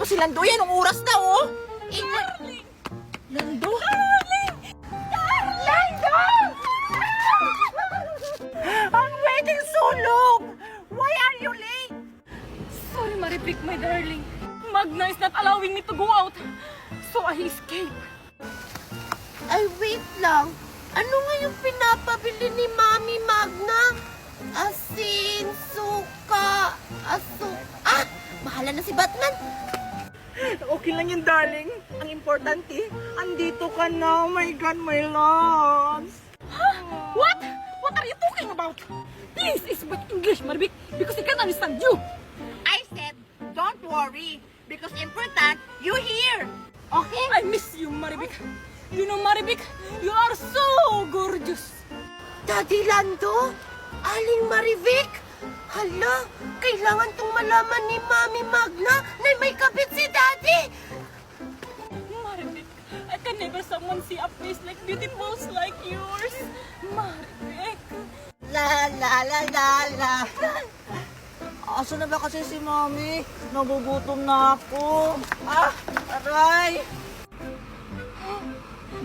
si Lando. Yan ang oras na, oh. Darling! Lando? Darling! Lando! I'm waiting so long. Why are you late? Sorry, Maribik, my darling. Magna is not allowing me to go out. So I escape. Ay, wait lang. Ano nga yung pinapabili ni Mami Magna? Asin, suka, bahala na si Batman. Okay lang yun, darling. Ang importante, andito ka na. Oh my God, my loves. What? What are you talking about? Please speak English, Maribik, because I can't understand you. I said, don't worry. Because important, you here. Okay? I miss you, Maribik. You know, Maribik, you are so gorgeous. Daddy Lando? Aling Marivic? Hala, kailangan tong malaman ni Mami Magna na may kabit si Daddy. Maribik, I can never someone see a face like beautiful like yours. Maribik. La la la la la. Asa na ba kasi si Mami? Nagugutom na ako. Aray!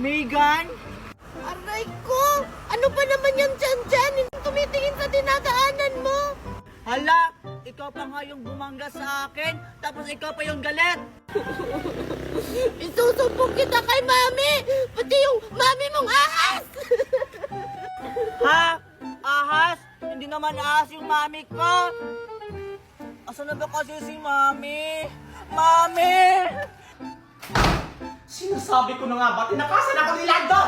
Megan? Aray ko! Ano ba naman yan dyan? Hindi tumitingin sa dinadaanan mo. Hala! Ikaw pa nga yung bumangga sa akin, tapos ikaw pa yung galit. Isusumpong kita kay Mami! Pati yung Mami mong ahas! Ha? Ahas? Hindi naman ahas yung Mami ko. Asa na ba kasi si Mami? Mami! Sinasabi ko na nga ba, tinakasan ako ni Lando!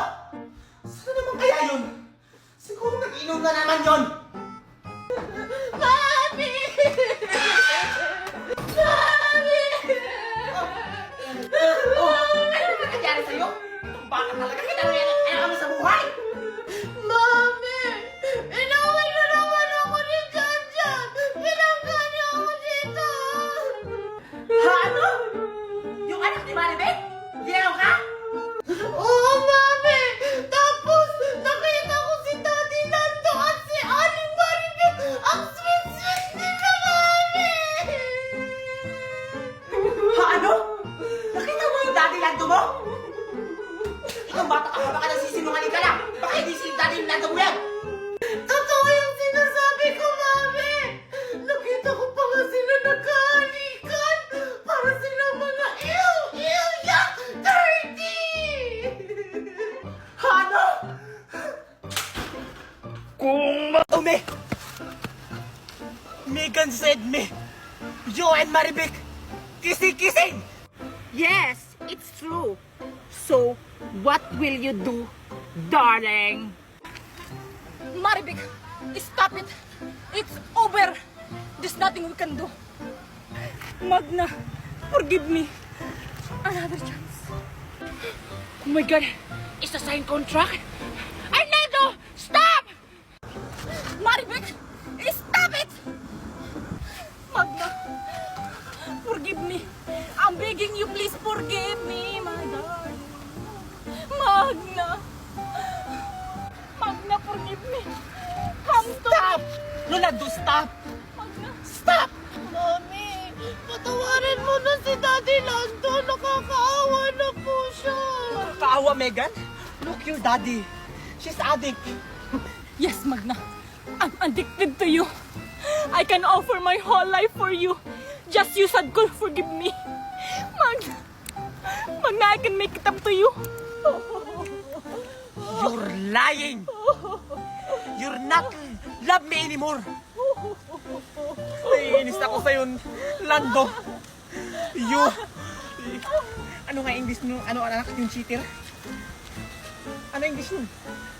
Saan naman kaya yun? Siguro nag-inom na naman yun! Mami! Mami! Ano naman nangyari sa'yo? Itong bata talaga, kinalayan kami sa buhay! Mami! Inaway na naman ako ni Janjan! Pinangga niya ako dito! Ha, ano? Yung anak ni Maribek? Ginaw ka? Oo, Mami! Tapos, nakita ko si Daddy Lando at si Aling Maribel! Ang sweet-sweet nila, Mami! Ha, ano? Nakita mo yung daddy Lando mo? Ikaw bata ka pa, baka nagsisinungaling ka lang! Baka hindi si daddy Lando mo yan! Totoo yung sinasabi ko, Mami! Nakita ko pa nga sila nagkahalikan! Para silang mga yuck, dirty! Ha, ano? Kung matumi! Megan said me, you and Maribek, kissing! Yes, it's true. So, what will you do, darling? Maribik, stop it. It's over. There's nothing we can do. Magna, forgive me. Another chance. Oh my God, it's a signed contract. Arnaldo, stop! Maribik, stop it! Magna, forgive me. I'm begging you, please forgive me, my darling. Magna. Magna, forgive me. Come to Stop! Rolando, stop! Magna. Stop! Mami, patawarin mo na si Daddy Lando. Nakakaawa na po siya. Kaawa, Megan? Look, your daddy. She's addict. Yes, Magna. I'm addicted to you. I can offer my whole life for you. Just you said could forgive me. Magna. Magna, I can make it up to you. You're lying! You're not love me anymore! Naiinis ako sa'yo, Lando! You... Ano nga English nung ano anak yung cheater? Ano English nun?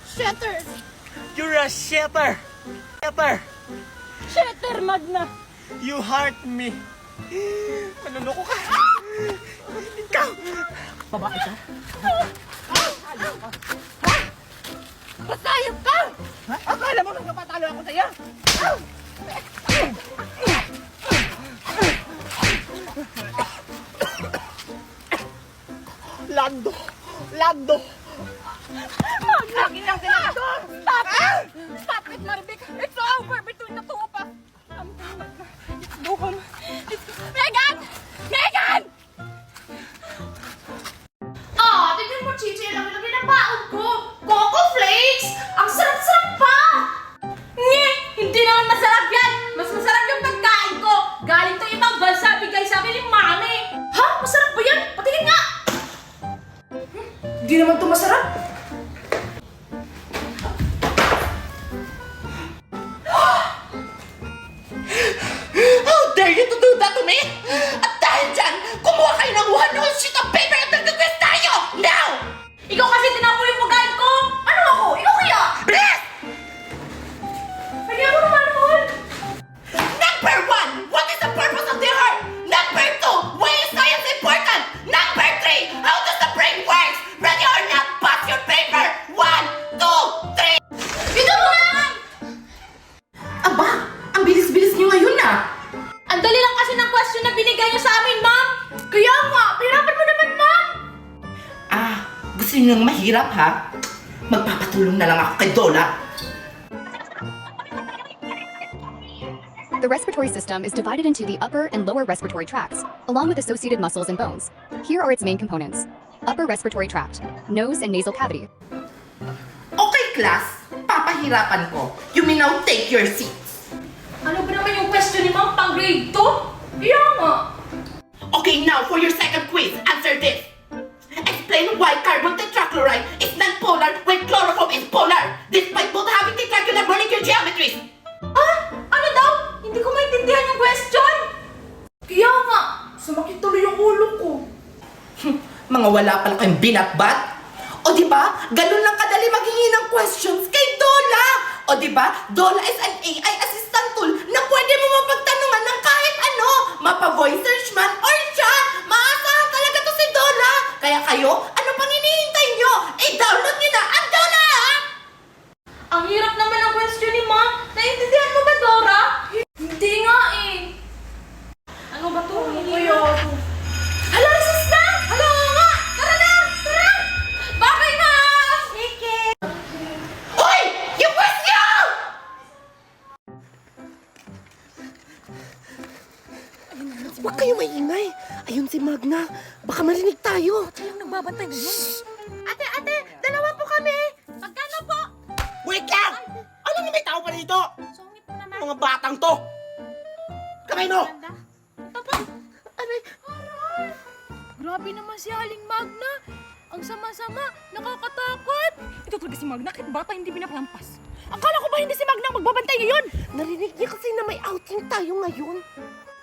Shutter. You're a cheater! Cheater! Shatter, Magna. You hurt me! Manloloko ka! Ikaw! Babae ka? Masayang ka! Ha? Akala mo nagpapatalo ako sa'yo? Lando! Lando! Lagi lang sinabi. Stop it! Stop it, Maribik. It's over between the two of us. Magna, let's go home. Megan! Megan! ng mahirap, ha? Magpapatulong na lang ako kay Dola. The respiratory system is divided into the upper and lower respiratory tracts, along with associated muscles and bones. Here are its main components. Upper respiratory tract, nose and nasal cavity. Okay, class. Papahirapan ko. You may now take your seats. Ano ba naman yung question ni Ma'am pang grade 2? Iyan nga. Okay, now for your second quiz. Answer this. Explain why carbon tetrachloride is non-polar when chloroform is polar, despite both having tetracular molecular geometries. Ah? Ano daw? Hindi ko maintindihan yung question. Kaya nga. Sumakit tuloy yung ulo ko. Mga wala pala kayong binatbat. O di ba? Ganun lang kadali maghingi ng questions kay Dola. O di ba? Dola is an AI assistant tool na pwede mo mapagtanungan ng kahit ano. Mapa-voice search man or chat. Maasahan talaga to si Dola. Kaya kayo, ano pang hinihintay nyo? I-download nyo na ang Dola app! Ang hirap naman ang question ni Ma'am. Naintindihan mo ba, Dora? Hindi nga eh. Ano ba to? Hala, sis na! Hala nga! Tara na! Tara! Bakit na? Sige! Hoy! Yung quiz nyo! Huwag kayo maingay. Ayun si Magna. Baka marinig tayo. Yung nagbabantay ngayon. Ate, dalawa po kami. Magkano po? Wait lang! Alam mo may tao pa dito? Sungit mo naman. Mga batang to! Kamay mo! Ito po. Aray. Grabe naman si Aling Magna. Ang sama-sama. Nakakatakot. Ito talaga si Magna. Kahit bata hindi pinapalampas. Akala ko ba hindi si Magna ang magbabantay ngayon? Narinig niya kasi na may outing tayo ngayon.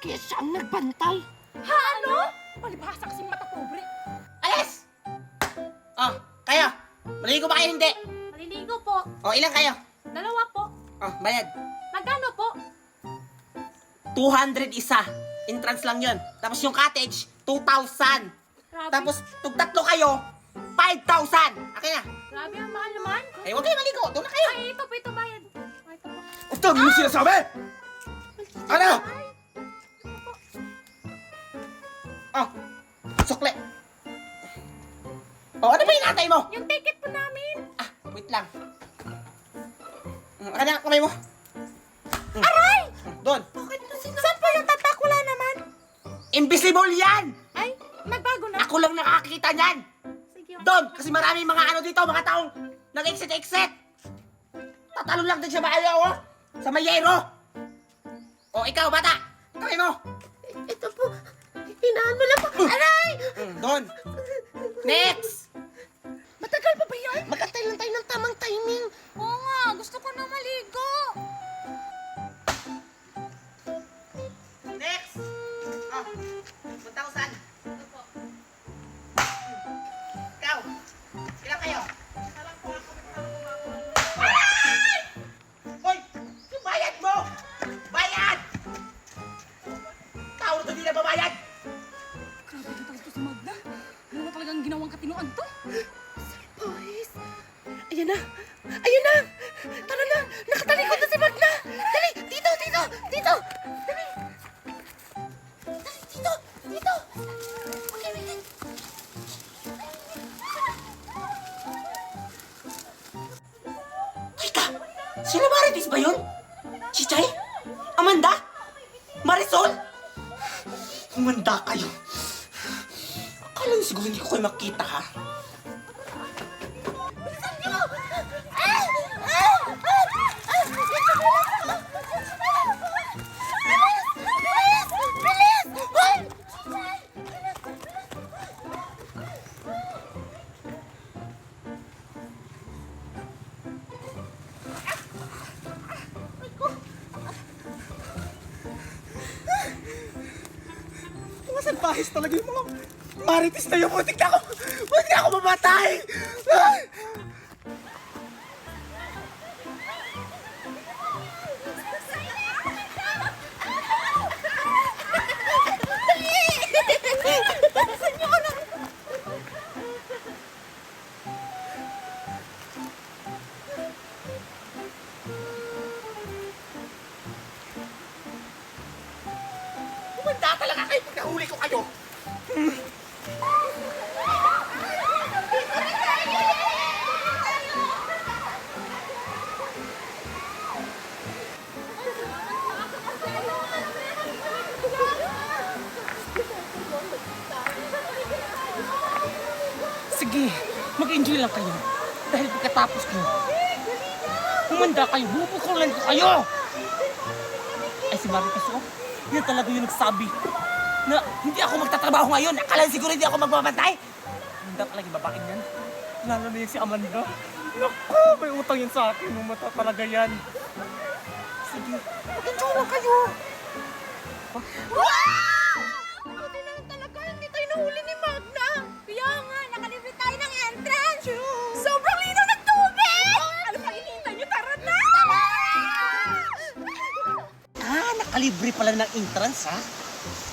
Kaya siya ang nagbantay. Ha? Ano? Palibhasa kasing mata pobre. Alis! Oh, kayo! Maligo ba kayo hindi? Maliligo po. Oh, ilan kayo? Dalawa po. Oh, bayad. Magkano po? 200 isa. Entrance lang yun. Tapos yung cottage, 2,000. Grabe. Tapos, tug tatlo kayo, 5,000. Akin na. Grabe ang mahal naman. Eh, huwag kayo maligo. Doon na kayo. Ay, ito po, ito bayad. Ay, ito po. Ito, ano sinasabi? Ano? Oh, sukle. Oh, ano ba hinatay mo? Yung ticket po namin. Ah, wait lang. Akin na, kamay mo. Aray! Doon. Saan po yung tatak? Wala naman. Invisible yan! Ay, nagbago na. Ako lang nakakita niyan! Sige. Doon! Kasi maraming mga ano dito, mga taong nag-exit-exit! Tatalon lang din siya maayaw, oh! Sa mayero! O, ikaw, bata! Kamay mo! Ito po. Hinaan mo lang po. Aray! Doon! Next! Matagal pa ba yan? Mag-antay lang tayo ng tamang timing. Oo nga, gusto ko na maligo. Next! Oh, 1,000. Ikaw! Ilan kayo? Ay! Hoy! Yung bayad mo! Bayad! Tao na di na babayad! Grabe na talaga si Magna. Ano na talagang ginawang katinuan to? Boys. Ayan na. Ayan na. Tara na. Nakatalikod na si Magna. Dali. Dito. Dali. Dali, dito. Okay, wait. Teka! Sino Marites ba yun? Chichay? Amanda? Marisol? Amanda kayo. Akala niyo siguro hindi ko kayo makita, ha? Mga salbahis talaga yung mga Marites na yun. Muntik na ako mamatay! Ah! Kumanda talaga kayo pag nahuli ko kayo. Sige, mag-enjoy lang kayo. Dahil pagkatapos ko, humanda kayo, bubukulan ko kayo! Ay, si Marites, oh, yan talaga yung nagsabi na hindi ako magtatrabaho ngayon. Akala siguro hindi ako magbabantay. Humanda talaga yung babaeng yan. Lalo na yung si Amanda. Naku, may utang yan sa akin. Umata talaga yan. Sige, mag-enjoy lang kayo. Wow! Buti lang talaga, hindi tayo nahuli ni Magna. Kaya nga, nakalibre tayo ng entrance! Sobrang linaw ng tubig! Ano pa hinihintay niyo? Tara na! Ah, nakalibre pala ng entrance, ha?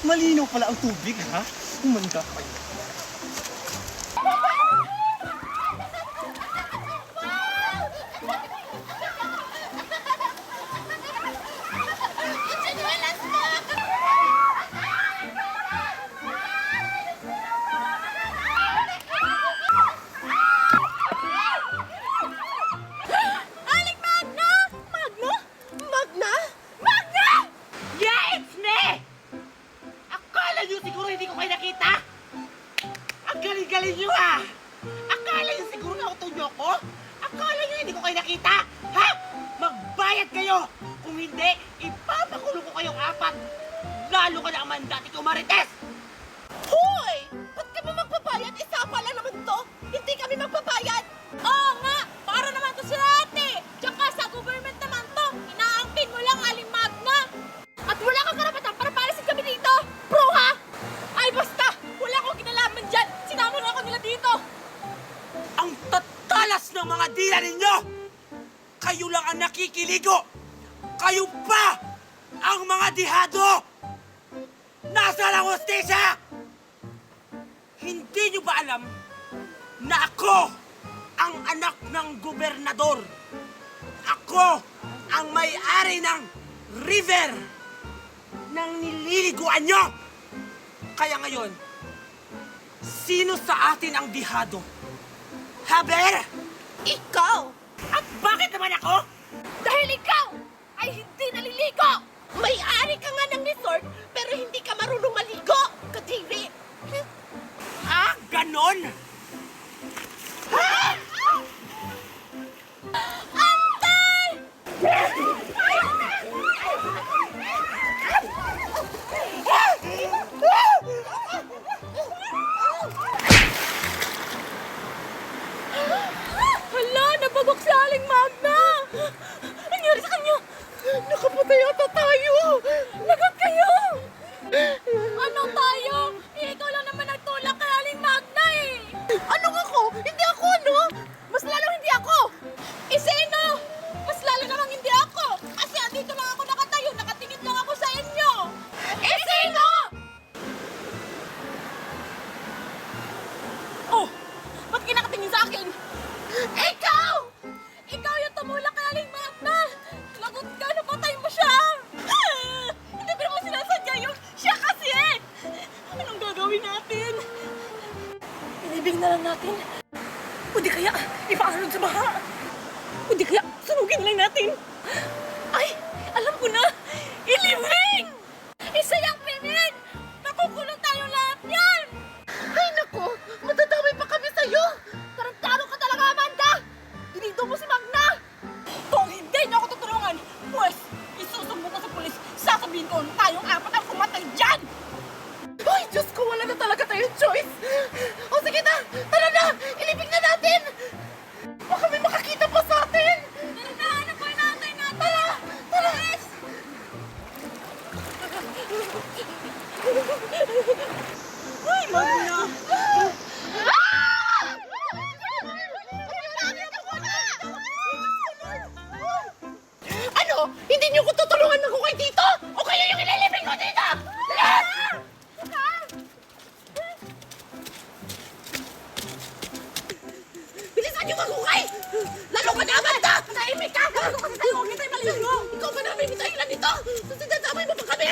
Malinaw pala ang tubig, ha? Humanda kayo. Aling Magna! Magna? Magna? Magna! Yeah, it's me! Akala nyo siguro hindi ko kayo nakita? Ang galing-galing nyo, ha? Akala nyo siguro nauto nyo ko? Akala nyo hindi ko kayo nakita? Ha? Magbayad kayo! Kung hindi, ipapakulong ko kayong apat! Lalo ka na Amanda at ikaw Marites! Hoy! Ba't ka ba magbabayad? Isa pa lang naman to. Hindi kami magbabayad. Oo nga! Para naman to si ate! Tsaka sa government naman to! Inaangkin mo lang, Aling Magna! At wala kang karapatan para palisin kami dito! Pro ha? Ay basta! Wala akong kinalaman dyan! Sinama na ako nila dito! Ang tatalas ng mga dila ninyo! Kayo lang ang nakikiligo! Kayo pa ang mga dihado! Nasaan ang hostesya? Hindi nyo ba alam na ako ang anak ng gobernador? Ako ang may-ari ng river ng nililiguan nyo! Kaya ngayon, sino sa atin ang dihado? Haber? Ikaw! At bakit naman ako? Dahil ikaw ay hindi naliligo! May-ari ka nga ng resort, pero hindi ka marunong maligo! Kadiri! Ah, ganon? Hala! Nabagok si Aling Magna! Ano nangyari sa kanya? Nakapatay ata tayo! Lagot kayo! Ano tayo? Eh, ikaw lang naman nagtulak kay Aling Magna eh! Anong ako? Hindi ako, no? Mas lalo hindi ako! Eh, sino? Mas lalo namang hindi ako! Kasi andito lang ako nakatayo, nakatingin lang ako sa inyo! Eh, sino? Oh! Ba't kinakatingin sa akin? Ikaw! Ikaw yung tumulak kay Aling Magna! Lagot ka, napatay mo siya! Hindi ko naman sinasadya yun! Siya kasi eh! Anong gagawin natin? Inibig na lang natin. O di kaya, ipaarod sa baha. O di kaya, sunugin lang natin. Ay, alam ko na! Ilibing! Isa yung krimen! Nakukulong tayo lahat yan! Ay, naku! Matadamay pa kami sa'yo! Tarantado ka talaga, Amanda! Dinido mo si Magna! Kung hindi niyo ako tutulungan, pues, isusumbong ko sa pulis, sasabihin ko na tayong apat ang pumatay dyan! Ay, Diyos ko, wala na talaga tayong choice! O sige na! Tara na! Ilibing na natin! Baka may makakita pa sa atin! Tara na, ano po inaantay natin? Tara! Tara! Ay, Magna! Ano? Hindi niyo ko tutulungan na kukay dito? O kayo yung ililibing ko dito? Lahat! Bilisan niyo magkukay! Lalo ka na, Amanda! Tahimik ka! Lalo kasi tayo, huwag niyo tayo maligo! Ikaw ba namin yung dahilan nito? Sinasabay mo pa kami!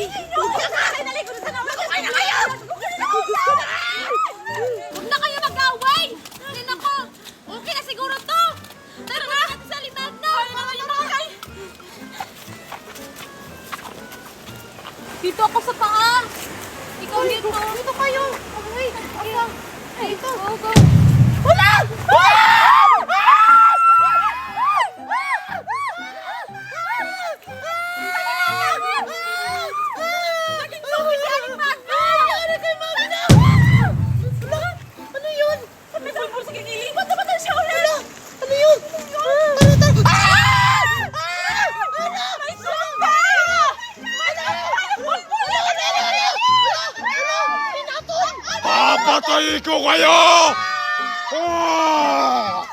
Ingay niyo! Huwag ka! Naligo na sana! Magkukay na kayo! Huwag na kayo mag-away! Hindi na ko! Okay na siguro to! Tara na! Sa limag na! Dito ako sa taas! Ikaw dito! Dito kayo! Okay! Asa? Dito! Go, go! Ano yun? May bulbul sa kikiling. Ba't naman siya ulit? Ano yun? May sumpa! Papatay ko kayo! Ah!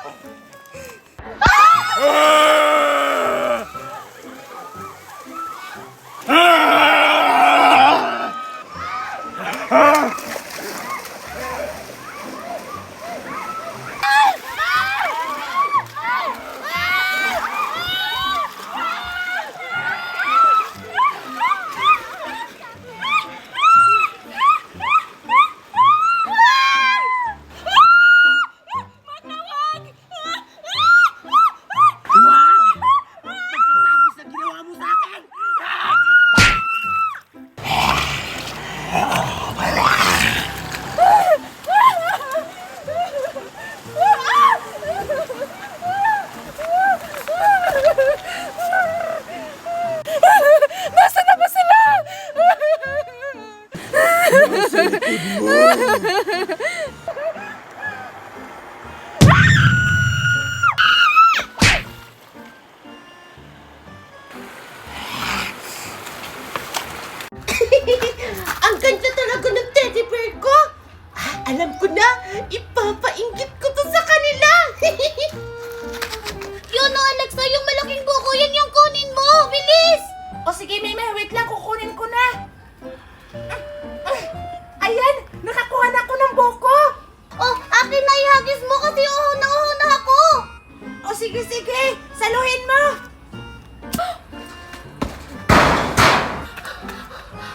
Pagkatapos na ginawa mo sa akin! Nasaan na ba sila? Ang ganda talaga ng teddy bear ko. Alam ko na, ipapainggit ko to sa kanila. Yun o, Alexa, yung malaking buko, yan yung kunin mo. Bilis! O sige, Meme, wait lang, kukunin ko na. Ayan, nakakuha na ako ng buko. Oh, akin na ihagis mo kasi uhuna ako. O sige, sige, saluhin mo.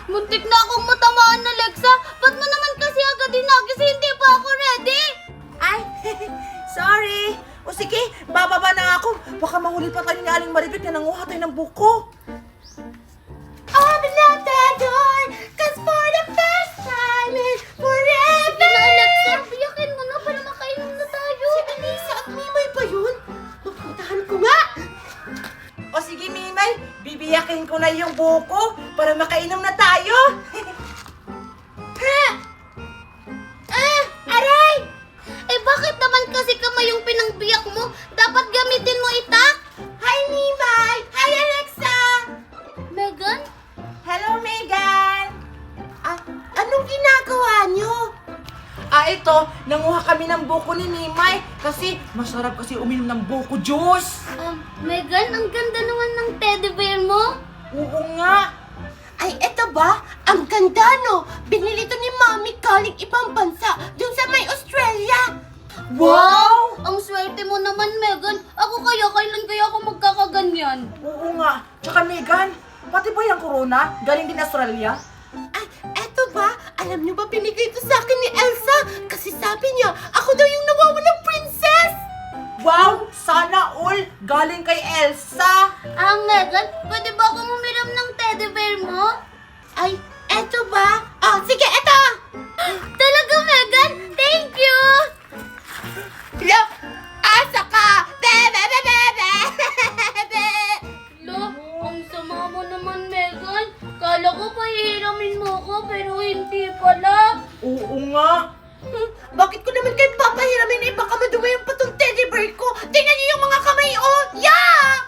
Muntik na akong matamaan, Alexa. Ba't mo naman kasi agad hinagis? Hindi pa ako ready. Ay, sorry. O sige, bababa na ako. Baka mahuli pa tayo ni Aling Maribit na nanguha tayo ng buko. Open up the door, cause for the first time in forever. Sige na, Alexa. Biyakin mo na para makainom na tayo. Si Alisa at Mimay pa yun? Mapuntahan ko nga. O sige, Mimay, bibiyakin ko na yung buko para makainom na tayo. Aray! Eh bakit naman kasi kamay yung pinangbiyak mo? Dapat gamitin mo itak. Hi, Mimay! Hi, Alexa! Megan? Hello, Megan. Anong ginagawa niyo? Ito, nanguha kami ng buko ni Mimay kasi masarap kasi uminom ng buko juice. Megan, ang ganda naman ng teddy bear mo. Oo nga. Ay, eto ba? Ang ganda, no? Binili to ni Mami galing ibang bansa, dun sa may Australia. Wow! Ang swerte mo naman, Megan. Ako kailan kaya ako magkakaganyan? Oo nga. Tsaka Megan, pati ba yung corona? Galing din Australia? Ay, eto ba? Alam niyo ba binigay ito sa akin ni Elsa? Kasi sabi niya, ako daw yung nawawalang princess! Wow! Sana all galing kay Elsa! Megan, pwede ba akong umiram ng teddy bear mo? Ay, eto ba? Sige, eto! Talaga, Megan? Thank you! Look! Asa ka! Bebe, bebe, bebe! Look, ang sama mo naman, Megan. Kala ko pahihiramin mo ko, pero hindi pala. Oo nga. Bakit ko naman kayo papahiramin? Baka madumi yung patong teddy bear ko. Tingnan niyo yung mga kamay, oh! Yeah!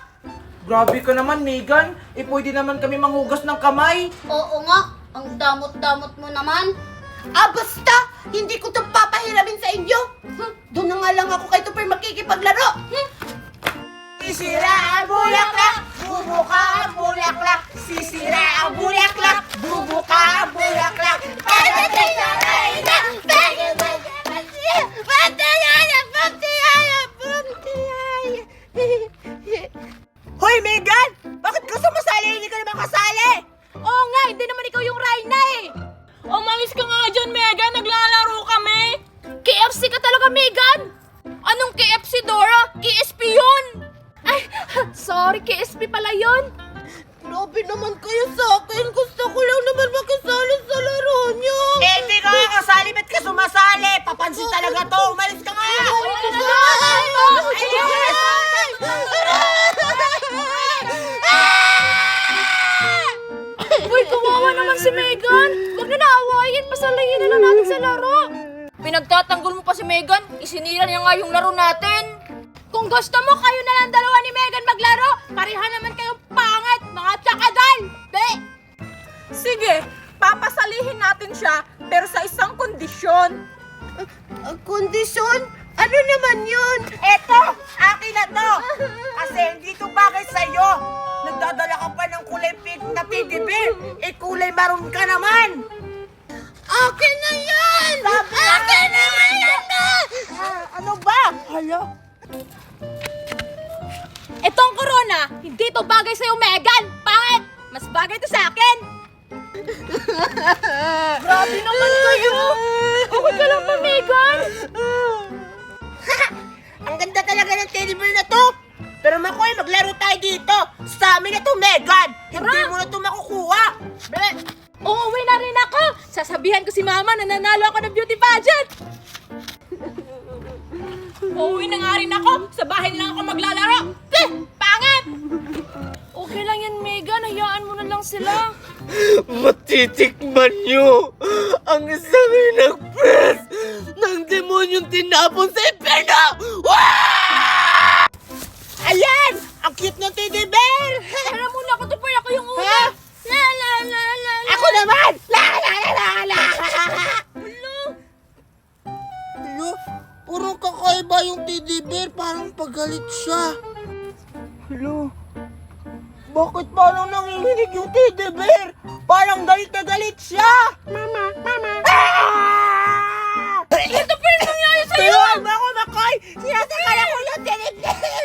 Grabe ka naman, Megan. Pwede naman kami manghugas ng kamay. Oo nga, ang damot-damot mo naman. Basta! Hindi ko ito papahiramin sa inyo. Doon na nga lang ako kay Tupper makikipaglaro. Sisira ang bulaklak, bubuka ang bulaklak. Sisira ang bulaklak, bubuka ang bulaklak. Pagkatay na Reyna! Hoy, Megan! Bakit ka sumasali? Hindi ka naman kasali! Oo nga, hindi naman ikaw yung Reyna eh. Umalis ka nga dyan, Megan. Naglalaro kami. KFC ka talaga, Megan. Anong KFC, Dora? KSP yun. Ay, sorry, KSP pala yun. Grabe naman kayo sa akin. Gusto ko lang naman makisali sa laro niyo. Eh, hindi ka nga kasali, ba't ka sumasali? Papansin talaga to, umalis ka nga! Uy, kawawa naman si Megan. Huwag na naawayin. Pasalayin na lang natin sa laro. Pinagtatanggol mo pa si Megan. Isinira niya nga yung laro natin. Kung gusto mo, kayo na lang dalawa ni Megan maglaro. Pareha naman kayong pangit, mga tsakadal. Be! Sige, papasalihin natin siya, pero sa isang kondisyon. Kondisyon? Ano naman yun? Eto, akin na to! Kasi hindi to bagay sa'yo! Nagdadala ka pa ng kulay pink na teddy bear! Eh, kulay maroon ka naman! Akin na yan! Akin na yan! Ano ba? Hala? Itong corona, hindi to bagay sa'yo, Megan. Pangit! Mas bagay to sa akin. Grabe naman kayo. Okay ka lang ba, Megan? Ang ganda talaga ng teddy bear na to! Pero Makoy, maglaro tayo dito! Sa amin na to, Megan! Hindi mo na to makukuha! Uuwi na rin ako. Sasabihan ko si Mama na nanalo ako ng beauty pageant. Uuwi na nga rin ako. Sa bahay na lang ako maglalaro. Pangit! Okay lang yan, Megan. Hayaan mo na lang sila. Matitikman nyo ang isang nag-press ng demonyong tinapon sa impyerno! Ayan! Ang cute ng teddy bear! Tara muna ako, Tupper. Ako yung una. La la la la la. Ako naman! La la la la la! Hello? Puro kakaiba yung teddy bear. Parang pagalit siya. Hello? Bakit parang nanginginig yung teddy bear? Parang galit na galit siya! Mama! Mama! Ito pa yung nangyari sa'yo. Tuyuan mo ako, Makoy! Sinasakal ako yung teddy bear!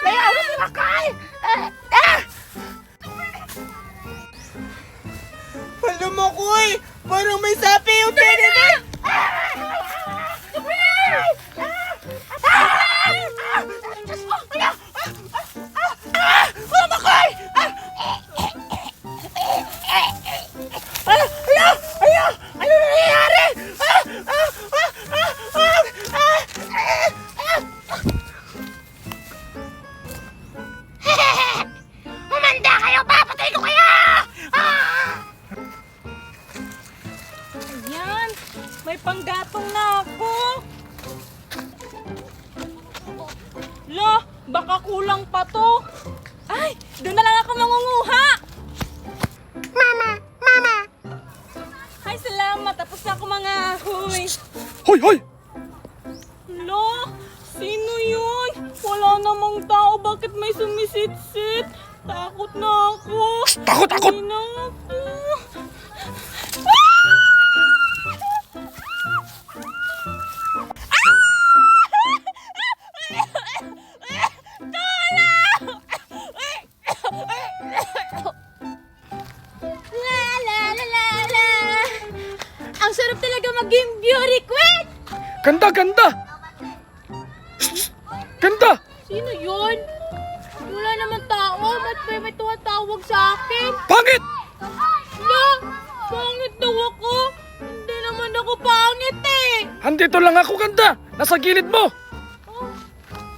Layo ako si Makoy! Alam mo, Koy! Parang may sapi yung teddy bear! Makoy! Ano nangyayari? Umanda kayo! Papatay ko kayo! Ayan. May panggatong na ako. Lo, baka kulang pa to. Ay, doon na lang ako mangunguha. Mama! Mama! Ay, salamat. Tapos na ako mga huy. Hoy, hoy! Lo, sino yun? Wala namang tao. Bakit may sumisit-sit? Takot na ako. Takot, takot! Hindi na ako. La la la la la. Ang sarap talaga maging beauty queen. Ganda, ganda! Ganda! Sino yun? Wala naman tao. Ba't may tumatawag sa akin? Pangit! La, pangit daw ako. Hindi naman ako pangit eh. Andito lang ako, ganda! Nasa gilid mo! Oh,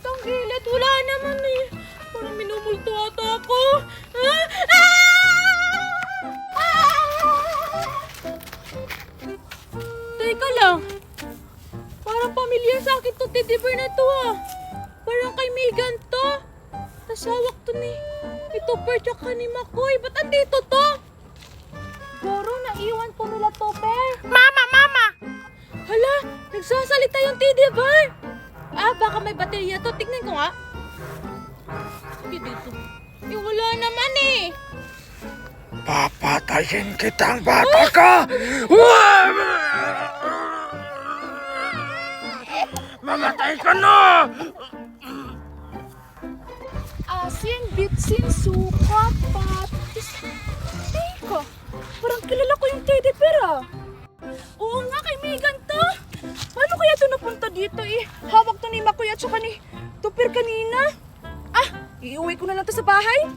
tanggilit. Wala naman eh. Parang minumulto ata ako. Ah! Teka lang. Parang pamilyar sa akin to teddy bear na to ah. Parang kay Megan to. Tasawak to ni Topper tsaka ni Makoy. Ba't andito to? Goro, naiwan po nila Topper. Mama! Mama! Hala, nagsasalita yung teddy bear. Ah, baka may baterya to. Tignan ko nga. Sige dito. Eh, wala naman eh. Papatayin kitang bata ka! Mamatay ka na! Asin, bitsin, suka, patis. Teka, parang kilala ko yung teddy bear ah. Oo nga, kay Megan to. Paano kaya ito napunta dito eh? Hawak to ni Makoy at saka ni Tupir kanina. Ah, Iuwi ko na lang to sa bahay.